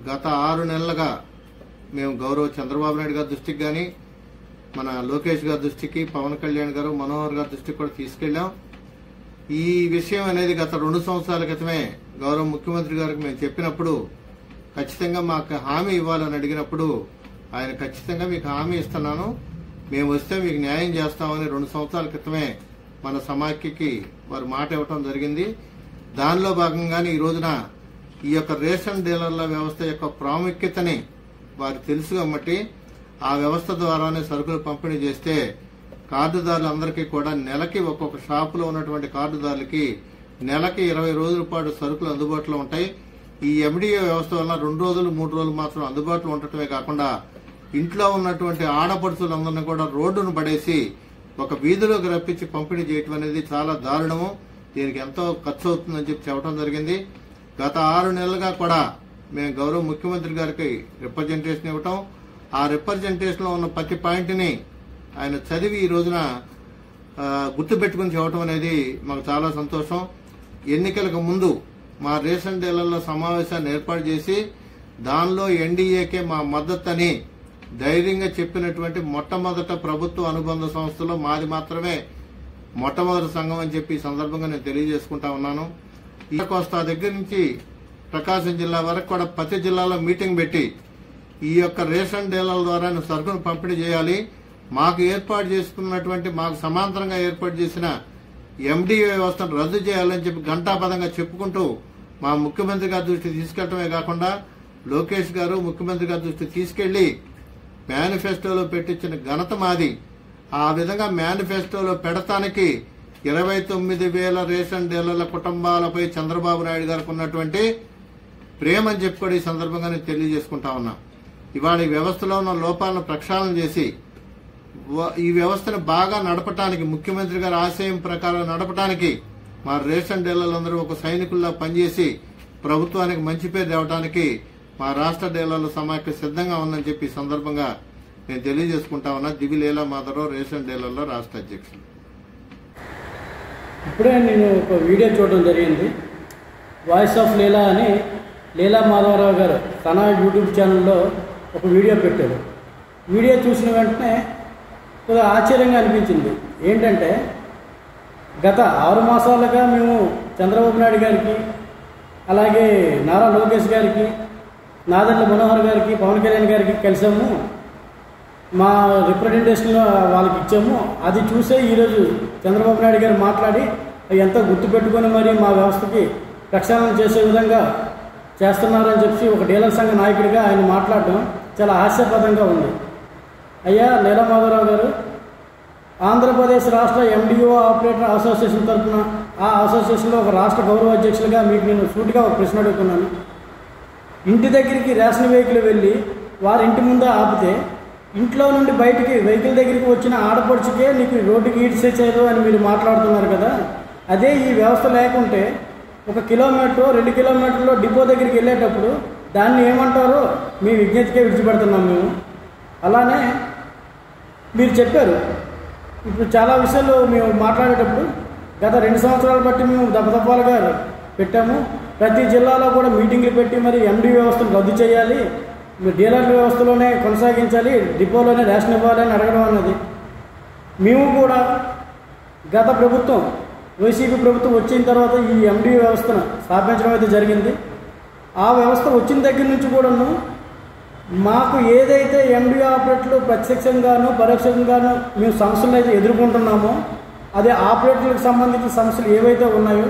గత 6 నెలలుగా మేము గౌరవ చంద్రబాబు నాయుడు గారి దృష్టికి కానీ మన లోకేష్ గారి దృష్టికి పవన్ కళ్యాణ్ గారు మనోహర్ గారి దృష్టికి కూడా తీసుకెళ్లాం. ఈ విషయం అనేది గత 2 సంవత్సరాల క్రితమే గౌరవ ముఖ్యమంత్రి గారికి మేము చెప్పినప్పుడు ఖచ్చితంగా మాకు హామీ ఇవ్వాలని అడిగినప్పుడు ఆయన ఖచ్చితంగా మీకు హామీ ఇస్తున్నాను, మేము వస్తే మీకు న్యాయం చేస్తామని 2 సంవత్సరాల క్రితమే మన సమాఖ్యకి వారు మాట ఇవ్వటం జరిగింది. దానిలో భాగంగానే ఈ రోజున ఈ యొక్క రేషన్ డీలర్ల వ్యవస్థ యొక్క ప్రాముఖ్యతని వారు తెలుసు కాబట్టి ఆ వ్యవస్థ ద్వారానే సరుకులు పంపిణీ చేస్తే కార్డుదారులందరికీ కూడా నెలకి ఒక్కొక్క షాపులో ఉన్నటువంటి కార్డుదారులకి నెలకి 20 రోజుల పాటు సరుకులు అందుబాటులో ఉంటాయి. ఈ ఎండిఏ వ్యవస్థ వల్ల 2 రోజులు 3 రోజులు మాత్రం అందుబాటులో ఉండటమే కాకుండా ఇంట్లో ఉన్నటువంటి ఆడపడుచులందరినీ కూడా రోడ్డును పడేసి ఒక వీధిలోకి రప్పించి పంపిణీ చేయటం అనేది చాలా దారుణము. దీనికి ఎంతో ఖర్చు అవుతుందని చెప్పడం జరిగింది. గత 6 నెలలుగా కూడా మేము గౌరవ ముఖ్యమంత్రి గారికి రిప్రజెంటేషన్ ఇవ్వటం, ఆ రిప్రజెంటేషన్ లో ఉన్న ప్రతి పాయింట్ ని ఆయన చదివి ఈ రోజున గుర్తుపెట్టుకుని చెప్పడం అనేది మాకు చాలా సంతోషం. ఎన్నికలకు ముందు మా రేషన్ డీలర్ల సమావేశాన్ని ఏర్పాటు చేసి దానిలో ఎన్డీఏకే మా మద్దతు అని ధైర్యంగా చెప్పినటువంటి మొట్టమొదట ప్రభుత్వ అనుబంధ సంస్థలో మాది మాత్రమే మొట్టమొదటి సంఘం అని చెప్పి ఈ సందర్భంగా నేను తెలియజేసుకుంటా ఉన్నాను. ఈ కోస్తా దగ్గర నుంచి ప్రకాశం జిల్లా వరకు కూడా ప్రతి జిల్లాలో మీటింగ్ పెట్టి ఈ యొక్క రేషన్ డీలర్ల ద్వారా సరుకును పంపిణీ చేయాలి, మాకు ఏర్పాటు చేసుకున్నటువంటి మాకు సమాంతరంగా ఏర్పాటు చేసిన ఎండిఏ వ్యవస్థను రద్దు చేయాలని చెప్పి ఘంటాపదంగా చెప్పుకుంటూ మా ముఖ్యమంత్రి గారి దృష్టికి తీసుకెళ్లడమే కాకుండా లోకేష్ గారు ముఖ్యమంత్రి గారి దృష్టికి తీసుకెళ్లి మేనిఫెస్టోలో పెట్టించిన ఘనత మాది. ఆ విధంగా మేనిఫెస్టోలో పెడతానికి 29,000 రేషన్ డీలర్ల కుటుంబాలపై చంద్రబాబు నాయుడు గారికి ఉన్నటువంటి ప్రేమని చెప్పుకోవడం ఈ సందర్భంగా నేను తెలియజేసుకుంటా ఉన్నా. ఇవాళ ఈ వ్యవస్థలో ఉన్న లోపాలను ప్రక్షాళన చేసి ఈ వ్యవస్థను బాగా నడపడానికి ముఖ్యమంత్రి గారి ఆశయం ప్రకారం నడపడానికి మా రేషన్ డీలర్లందరూ ఒక సైనికుల్లా పనిచేసి ప్రభుత్వానికి మంచి పేరు తేవడానికి మా రాష్ట్ర డీలర్ల సమాఖ్య సిద్ధంగా ఉందని చెప్పి ఈ సందర్భంగా నేను తెలియజేసుకుంటా ఉన్నా. దివి లీలా మాధవరావు, రేషన్ డీలర్ల రాష్ట్ర అధ్యక్షులు. ఇప్పుడే నేను ఒక వీడియో చూడడం జరిగింది. వాయిస్ ఆఫ్ లీలా అని లీలా మాధవరావు గారు తన యూట్యూబ్ ఛానల్లో ఒక వీడియో పెట్టారు. వీడియో చూసిన వెంటనే కొద్దిగా ఆశ్చర్యంగా అనిపించింది. ఏంటంటే గత 6 మాసాలుగా మేము చంద్రబాబు నాయుడు గారికి, అలాగే నారా లోకేష్ గారికి, నాదెండ్ల మనోహర్ గారికి, పవన్ కళ్యాణ్ గారికి కలిసాము, మా రిప్రజెంటేషన్ వాళ్ళకి ఇచ్చాము. అది చూసే ఈరోజు చంద్రబాబు నాయుడు గారు మాట్లాడి ఎంతో గుర్తుపెట్టుకొని మరి మా వ్యవస్థకి ప్రక్షాళన చేసే విధంగా చేస్తున్నారని చెప్పి ఒక డీలర్ సంఘ నాయకుడిగా ఆయన మాట్లాడడం చాలా హాస్యాస్పదంగా ఉంది. అయ్యా లీలా మాధవరావు గారు, ఆంధ్రప్రదేశ్ రాష్ట్ర ఎండిఓ ఆపరేటర్ అసోసియేషన్ తరఫున ఆ అసోసియేషన్లో ఒక రాష్ట్ర గౌరవ అధ్యక్షులుగా మీకు నేను సూటిగా ఒక ప్రశ్న అడుగుతున్నాను. ఇంటి దగ్గరికి రేషన్ వెహికల్ వెళ్ళి వారి ఇంటి ముందే ఆపితే ఇంట్లో నుండి బయటికి వెహికల్ దగ్గరికి వచ్చిన ఆడపడుచుకే నీకు రోడ్డుకి ఈడ్చేసేదు అని మీరు మాట్లాడుతున్నారు కదా. అదే ఈ వ్యవస్థ లేకుంటే 1 కిలోమీటర్ 2 కిలోమీటర్లో డిపో దగ్గరికి వెళ్ళేటప్పుడు దాన్ని ఏమంటారో మీ విజ్ఞతకే విడిచిపెడుతున్నాం మేము. అలానే మీరు చెప్పారు, ఇప్పుడు చాలా విషయాలు మేము మాట్లాడేటప్పుడు గత 2 సంవత్సరాలు బట్టి మేము దపదపాలుగా పెట్టాము. ప్రతి జిల్లాలో కూడా మీటింగ్లు పెట్టి మరి ఎండి వ్యవస్థను రద్దు చేయాలి, డీలర్ల వ్యవస్థలోనే కొనసాగించాలి, డిపోలోనే రేషన్ ఇవ్వాలని అడగడం అన్నది. మేము కూడా గత ప్రభుత్వం వైసీపీ ప్రభుత్వం వచ్చిన తర్వాత ఈ ఎండి వ్యవస్థను స్థాపించడం అయితే జరిగింది. ఆ వ్యవస్థ వచ్చిన దగ్గర నుంచి కూడాను మాకు ఏదైతే ఎండి ఆపరేటర్లు ప్రత్యక్షంగాను పరోక్షంగాను మేము సమస్యలు అయితే ఎదుర్కొంటున్నామో అదే ఆపరేటర్లకు సంబంధించిన సమస్యలు ఏవైతే ఉన్నాయో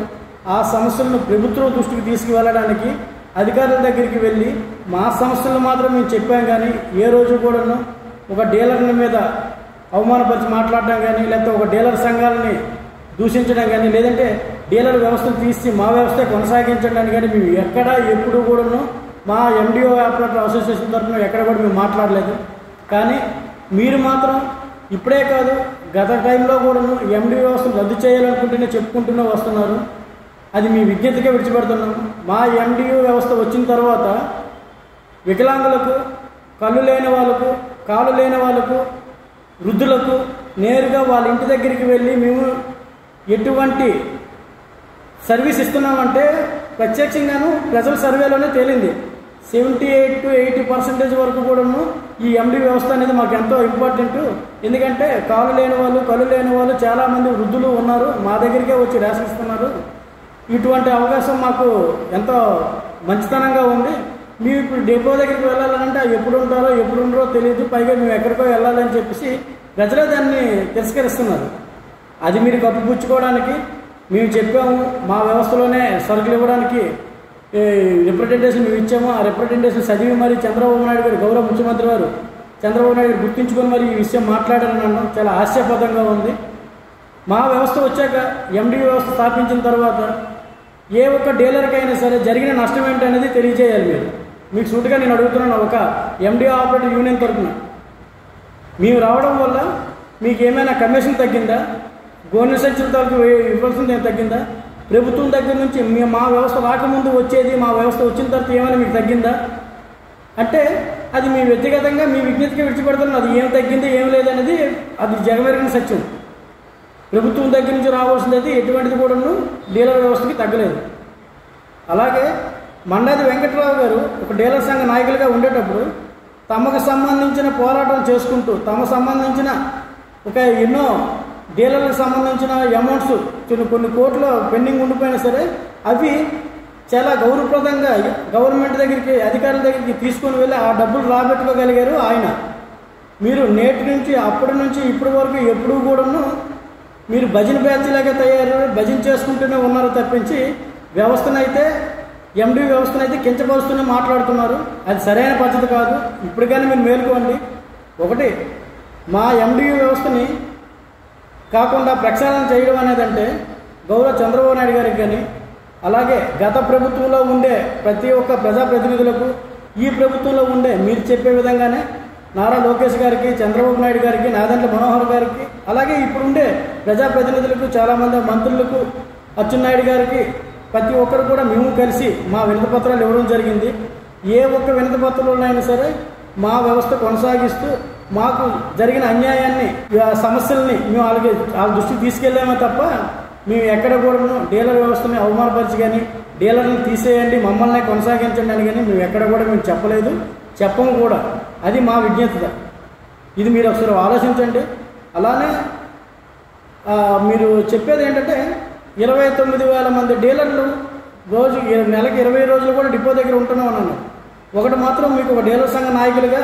ఆ సమస్యలను ప్రభుత్వం దృష్టికి తీసుకువెళ్ళడానికి అధికారుల దగ్గరికి వెళ్ళి మా సమస్యలు మాత్రం మేము చెప్పాం. కానీ ఏ రోజు కూడాను ఒక డీలర్ల మీద అవమానపరిచి మాట్లాడడం కానీ, లేకపోతే ఒక డీలర్ సంఘాలని దూషించడం కానీ, లేదంటే డీలర్ వ్యవస్థను తీసి మా వ్యవస్థ కొనసాగించడానికి కానీ మేము ఎక్కడా ఎప్పుడు కూడాను మా ఎండిఓ ఆపరేటర్ అసోసియేషన్ తరఫున ఎక్కడ కూడా మేము మాట్లాడలేదు. కానీ మీరు మాత్రం ఇప్పుడే కాదు గత టైంలో కూడాను ఎండి వ్యవస్థను రద్దు చేయాలనుకుంటూనే చెప్పుకుంటూనే వస్తున్నారు. అది మీ విజ్ఞతకే విడిచిపెడుతున్నాము. మా ఎండిఓ వ్యవస్థ వచ్చిన తర్వాత వికలాంగులకు, కళ్ళు లేని వాళ్ళకు, కాళ్ళు లేని వాళ్ళకు, వృద్ధులకు నేరుగా వాళ్ళ ఇంటి దగ్గరికి వెళ్ళి మేము ఎటువంటి సర్వీస్ ఇస్తున్నామంటే ప్రత్యక్షంగాను ప్రజల సర్వేలోనే తేలింది. 78 to 80% వరకు కూడాను ఈ ఎండి వ్యవస్థ అనేది మాకు ఎంతో ఇంపార్టెంట్. ఎందుకంటే కాళ్ళు లేని వాళ్ళు, కళ్ళు లేని వాళ్ళు చాలామంది వృద్ధులు ఉన్నారు, మా దగ్గరికే వచ్చి రేషన్ ఇస్తున్నారు. ఇటువంటి అవకాశం మాకు ఎంతో మంచితనంగా ఉంది. మేము ఇప్పుడు డిపో దగ్గరికి వెళ్ళాలంటే అవి ఎప్పుడు ఉంటారో ఎప్పుడు ఉండరో తెలియదు, పైగా మేము ఎక్కడికో వెళ్ళాలని చెప్పేసి ప్రజలే దాన్ని తిరస్కరిస్తున్నారు. అది మీరు కప్పిపుచ్చుకోవడానికి మేము చెప్పాము, మా వ్యవస్థలోనే సరుకులు ఇవ్వడానికి రిప్రజెంటేషన్ మేము ఇచ్చాము. ఆ రిప్రజెంటేషన్ చదివి మరి చంద్రబాబు నాయుడు గారు, గౌరవ ముఖ్యమంత్రి గారు చంద్రబాబు నాయుడు గారు గుర్తించుకొని మరి ఈ విషయం మాట్లాడారని అన్నాం. చాలా హాస్యాస్పదంగా ఉంది. మా వ్యవస్థ వచ్చాక ఎండి వ్యవస్థ స్థాపించిన తర్వాత ఏ ఒక్క డీలర్కైనా సరే జరిగిన నష్టం ఏంటనేది తెలియజేయాలి. మీకు సూటిగా నేను అడుగుతున్నాను, ఒక ఎండి ఆపరేటర్ యూనియన్ తరఫున మేము రావడం వల్ల మీకు ఏమైనా కమిషన్ తగ్గిందా? గోనె సంచుల తరఫు ఇవ్వాల్సింది ఏమైనా తగ్గిందా? ప్రభుత్వం దగ్గర నుంచి మా వ్యవస్థ రాకముందు వచ్చేది, మా వ్యవస్థ వచ్చిన తర్వాత ఏమైనా మీకు తగ్గిందా అంటే అది మీ వ్యక్తిగతంగా మీ విజ్ఞతకి విడిచిపెడుతున్నారు. అది ఏం తగ్గింది ఏం లేదనేది అది జగమెరిగిన సత్యం. ప్రభుత్వం దగ్గర నుంచి రావాల్సింది ఎటువంటిది కూడాను డీలర్ వ్యవస్థకి తగ్గలేదు. అలాగే మండాది వెంకట్రావు గారు ఒక డీలర్ సంఘ నాయకులుగా ఉండేటప్పుడు తమకు సంబంధించిన పోరాటం చేసుకుంటూ తమకు సంబంధించిన ఒక ఎన్నో డీలర్లకు సంబంధించిన అమౌంట్స్ కొన్ని కోట్ల పెండింగ్ ఉండిపోయినా సరే అవి చాలా గౌరవప్రదంగా గవర్నమెంట్ దగ్గరికి, అధికారుల దగ్గరికి తీసుకొని వెళ్ళి ఆ డబ్బులు రాబెట్టుకోగలిగారు ఆయన. మీరు నేటి నుంచి అప్పటి నుంచి ఇప్పటి వరకు ఎప్పుడూ కూడాను మీరు భజన బ్యాచ్లాగా తయారు భజన చేసుకుంటూనే ఉన్నారు తప్పించి వ్యవస్థనైతే ఎండి వ్యవస్థనైతే కించపరుస్తూనే మాట్లాడుతున్నారు. అది సరైన పద్ధతి కాదు. ఇప్పటికైనా మీరు మేలుకోండి. ఒకటి, మా ఎండి వ్యవస్థని కాకుండా ప్రక్షాళన చేయడం అనేదంటే గౌరవ చంద్రబాబు నాయుడు గారికి కానీ అలాగే గత ప్రభుత్వంలో ఉండే ప్రతి ఒక్క ప్రజాప్రతినిధులకు ఈ ప్రభుత్వంలో ఉండే మీరు చెప్పే విధంగానే నారా లోకేష్ గారికి, చంద్రబాబు నాయుడు గారికి, నాదెండ్ల మనోహర్ గారికి అలాగే ఇప్పుడుండే ప్రజాప్రతినిధులకు, చాలామంది మంత్రులకు, అచ్చెన్నాయుడు గారికి ప్రతి ఒక్కరు కూడా మేము కలిసి మా వినతి పత్రాలు ఇవ్వడం జరిగింది. ఏ ఒక్క వినతి పత్రంలోనైనా సరే మా వ్యవస్థ కొనసాగిస్తూ మాకు జరిగిన అన్యాయాన్ని, సమస్యల్ని మేము వాళ్ళ దృష్టికి తీసుకెళ్ళామే తప్ప మేము ఎక్కడ కూడా డీలర్ వ్యవస్థని అవమానపరిచి కానీ డీలర్ని తీసేయండి మమ్మల్ని కొనసాగించండి అని కానీ మేము ఎక్కడ కూడా మేము చెప్పలేదు, చెప్పము కూడా. అది మా విజ్ఞత. ఇది మీరు ఒకసారి ఆలోచించండి. అలానే మీరు చెప్పేది ఏంటంటే 29,000 మంది డీలర్లు రోజు నెలకి 20 రోజులు కూడా డిపో దగ్గర ఉంటున్నాం అన్నాను. ఒకటి మాత్రం మీకు ఒక డీలర్ సంఘ నాయకులుగా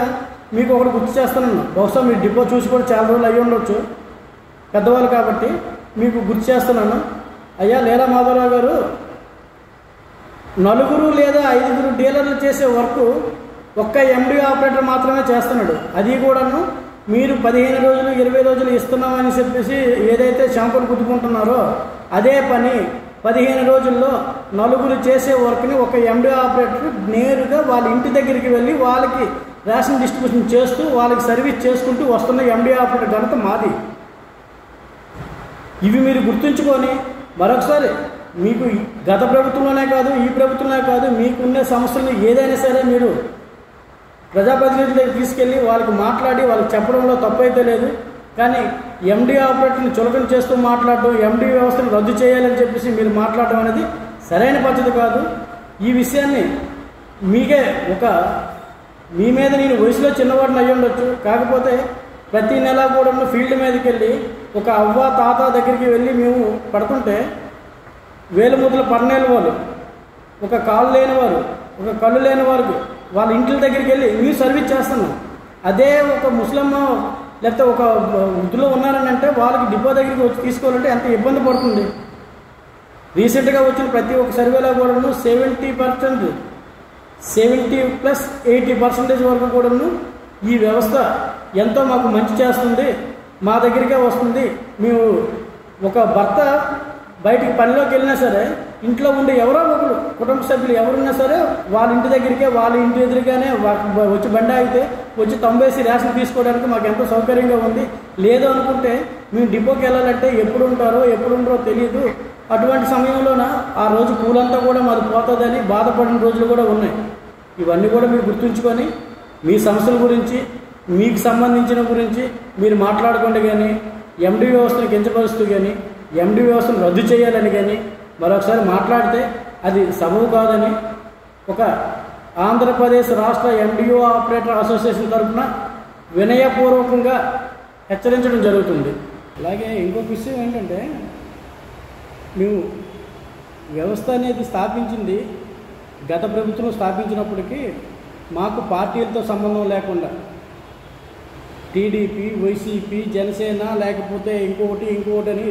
మీకు ఒకటి గుర్తు చేస్తున్నాను. బహుశా మీరు డిపో చూసి కూడా చాలా రోజులు అయ్యి ఉండొచ్చు, పెద్దవాళ్ళు కాబట్టి మీకు గుర్తు చేస్తున్నాను. అయ్యా లీలా మాధవరావు గారు 4 లేదా 5 డీలర్లు చేసే వర్క్ ఒక్క ఎండి ఆపరేటర్ మాత్రమే చేస్తున్నాడు. అది కూడాను మీరు 15 రోజులు 20 రోజులు ఇస్తున్నామని చెప్పేసి ఏదైతే షాంపులు కుట్టుకుంటున్నారో అదే పని 15 రోజుల్లో 4 చేసే వర్క్ని ఒక ఎండి ఆపరేటర్ నేరుగా వాళ్ళ ఇంటి దగ్గరికి వెళ్ళి వాళ్ళకి రేషన్ డిస్ట్రిబ్యూషన్ చేస్తూ వాళ్ళకి సర్వీస్ చేసుకుంటూ వస్తున్న ఎండి ఆపరేటర్ ఘనత మాది. ఇవి మీరు గుర్తుంచుకొని మరొకసారి మీకు గత ప్రభుత్వంలోనే కాదు ఈ ప్రభుత్వంలోనే కాదు మీకున్న సమస్యలను ఏదైనా సరే మీరు ప్రజాప్రతినిధుల దగ్గర తీసుకెళ్ళి వాళ్ళకి మాట్లాడి వాళ్ళకి చెప్పడంలో తప్పైతే లేదు. కానీ ఎండి ఆపరేటర్ని చులకన చేస్తూ మాట్లాడడం, ఎండి వ్యవస్థను రద్దు చేయాలని చెప్పేసి మీరు మాట్లాడడం అనేది సరైన పద్ధతి కాదు. ఈ విషయాన్ని మీకే మీ మీద నేను వయసులో చిన్నవాడిని అయ్యి ఉండొచ్చు, కాకపోతే ప్రతి నెల కూడా ఫీల్డ్ మీదకి వెళ్ళి ఒక అవ్వ తాత దగ్గరికి వెళ్ళి మేము పడుతుంటే వేలుముద్దుల పన్నేళ్ళ వాళ్ళు, ఒక కాళ్ళు లేని వారు, ఒక కళ్ళు లేని వారికి వాళ్ళ ఇంటి దగ్గరికి వెళ్ళి మీరు సర్వీస్ చేస్తున్నాం. అదే ఒక ముస్లిం లేకపోతే ఒక వృద్ధులు ఉన్నారని అంటే వాళ్ళకి డిపో దగ్గరికి వచ్చి తీసుకోవాలంటే ఎంత ఇబ్బంది పడుతుంది. రీసెంట్గా వచ్చిన ప్రతి ఒక్క సర్వేలో కూడాను 70% 70+80% వరకు కూడాను ఈ వ్యవస్థ ఎంతో మాకు మంచి చేస్తుంది, మా దగ్గరికే వస్తుంది. మేము ఒక భర్త బయటికి పనిలోకి వెళ్ళినా సరే ఇంట్లో ఉండే ఎవరో ఒకరు కుటుంబ సభ్యులు ఎవరున్నా సరే వాళ్ళ ఇంటి దగ్గరికే, వాళ్ళ ఇంటి ఎదురుగానే వచ్చి బండి ఆగితే వచ్చి తంబేసి రేషన్ తీసుకోవడానికి మాకు ఎంతో సౌకర్యంగా ఉంది. లేదు అనుకుంటే మేము డిపోకి వెళ్ళాలంటే ఎప్పుడు ఉంటారో ఎప్పుడు ఉండరో తెలియదు. అటువంటి సమయంలోన ఆ రోజు పూలంతా కూడా మాది పోతుందని బాధపడిన రోజులు కూడా ఉన్నాయి. ఇవన్నీ కూడా మీరు గుర్తుంచుకొని మీ సమస్యల గురించి మీకు సంబంధించిన గురించి మీరు మాట్లాడుకుంటే కానీ ఎండి వ్యవస్థను కించపరుస్తూ కానీ ఎండి వ్యవస్థను రద్దు చేయాలని కానీ మరొకసారి మాట్లాడితే అది సబబు కాదని ఒక ఆంధ్రప్రదేశ్ రాష్ట్ర ఎండిఓ ఆపరేటర్ అసోసియేషన్ తరఫున వినయపూర్వకంగా హెచ్చరించడం జరుగుతుంది. అలాగే ఇంకొక విషయం ఏంటంటే, మేము వ్యవస్థ అనేది స్థాపించింది గత ప్రభుత్వం స్థాపించినప్పటికీ మాకు పార్టీలతో సంబంధం లేకుండా టీడీపీ, వైసీపీ, జనసేన లేకపోతే ఇంకొకటి అని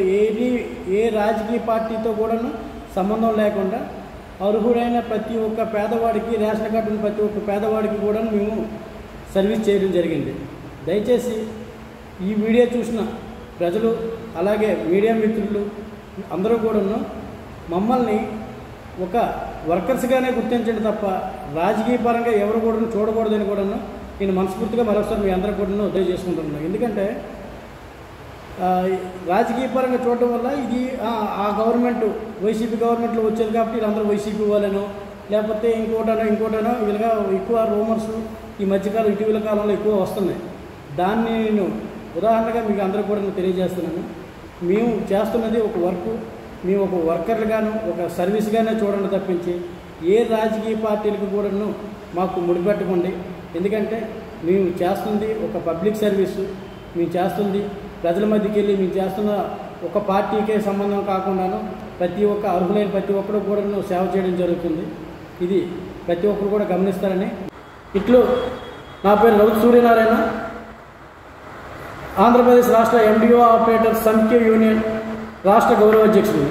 ఏ రాజకీయ పార్టీతో కూడాను సంబంధం లేకుండా అర్హుడైన ప్రతి ఒక్క పేదవాడికి, రేషన్ కార్డు ఉన్న ప్రతి ఒక్క పేదవాడికి కూడా మేము సర్వీస్ చేయడం జరిగింది. దయచేసి ఈ వీడియో చూసిన ప్రజలు అలాగే మీడియా మిత్రులు అందరూ కూడాను మమ్మల్ని ఒక వర్కర్స్గానే గుర్తించండి తప్ప రాజకీయ పరంగా ఎవరు కూడా చూడకూడదని కూడాను నేను మనస్ఫూర్తిగా మరొకసారి మీ అందరూ కూడా తెలియజేసుకుంటున్నాను. ఎందుకంటే రాజకీయ పరంగా చూడటం వల్ల ఇది ఆ గవర్నమెంట్ వైసీపీ గవర్నమెంట్లో వచ్చేది కాబట్టి వీళ్ళందరూ వైసీపీ వాళ్ళను లేకపోతే ఇంకోటనో వీళ్ళగా ఎక్కువ రూమర్స్ ఈ మధ్యకాలం ఇటీవల కాలంలో ఎక్కువ వస్తున్నాయి. దాన్ని నేను ఉదాహరణగా మీకు అందరూ కూడా తెలియజేస్తున్నాను. మేము చేస్తున్నది ఒక వర్క్, మేము ఒక వర్కర్లుగాను ఒక సర్వీస్గానే చూడండి తప్పించి ఏ రాజకీయ పార్టీలకు కూడాను మాకు ముడిపెట్టుకోండి. ఎందుకంటే మేము చేస్తుంది ఒక పబ్లిక్ సర్వీసు, మేము చేస్తుంది ప్రజల మధ్యకి వెళ్ళి మేము చేస్తున్న ఒక పార్టీకే సంబంధం కాకుండాను ప్రతి ఒక్క అర్హులైన ప్రతి ఒక్కరు కూడా సేవ చేయడం జరుగుతుంది. ఇది ప్రతి ఒక్కరు కూడా గమనిస్తారని ఇట్లు నా పేరు రౌత్ సూర్యనారాయణ, ఆంధ్రప్రదేశ్ రాష్ట్ర ఎండిఓ ఆపరేటర్ సమిఖ్య యూనియన్ రాష్ట్ర గౌరవ అధ్యక్షుడు.